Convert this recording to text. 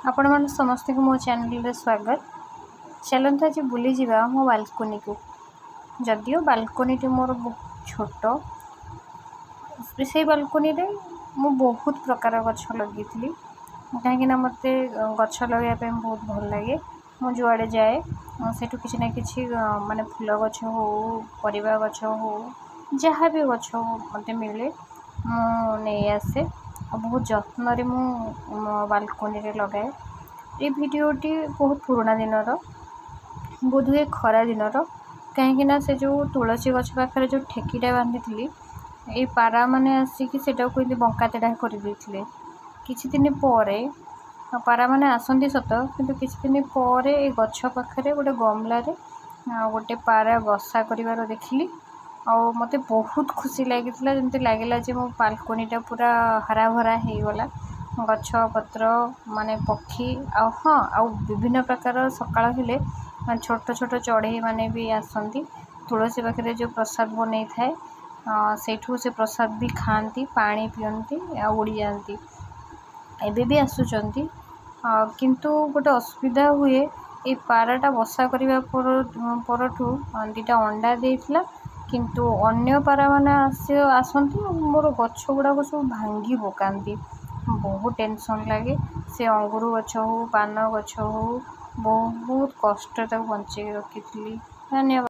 आपण मान समस्त को मो चैनल रे स्वागत। चलते आज बुली जावा मो बालकोनी को। जदियो बालकोनी टी मोर बहुत छोट, से बालकोनी रे मु बहुत प्रकार गछ लगी कहीं मत गछ लगे बहुत भल लगे। मु जुआड़े जाए सेठू किसी ना किसी माने फूल गछ हो, परिवा गछ हो, जहाँ भी गछ मत मिले नहीं आसे। बहुत जत्न मु बालकोनी रे लगाए। ये भिडियोटी बहुत पुराना दिनर, बोधहुए खरा दिनर, कहीं से जो तुलसी गछ पाखे जो ठेकीटा बांधी थी ये पारा मैंने आसिक से बंका तेढ़ा कर किछि दिन पर पारा मैंने आसती सत कि किछि दिन पर ये गछ पाखे गोटे गमलार गोटे पारा बसा कर देखिली। और मत बहुत खुशी लगी जमी लगे मो बालकोनीटा पूरा हरा भरा हो गला। गछ पत्र माने पक्षी हाँ आउ विभिन्न प्रकार सकाळ हेले छोट छोट चढ़ई माने भी आसती तुलसी पाखे जो प्रसाद बन थाए सेठू से प्रसाद भी खाती, पानी पियंती उड़ी जाती। एबे भी आसुचंती किंतु गोटे असुविधा हुए ये पाराटा बसा करने परठू दीटा अंडा देइथिला किंतु अन्य पारा माने आसती मोर गछ गुड़ाक सब भांगी पकाती। बहुत टेंशन लगे। से अंगूर गछ हो, पान गछ हो, बहुत कष्ट बंचे रखी। धन्यवाद।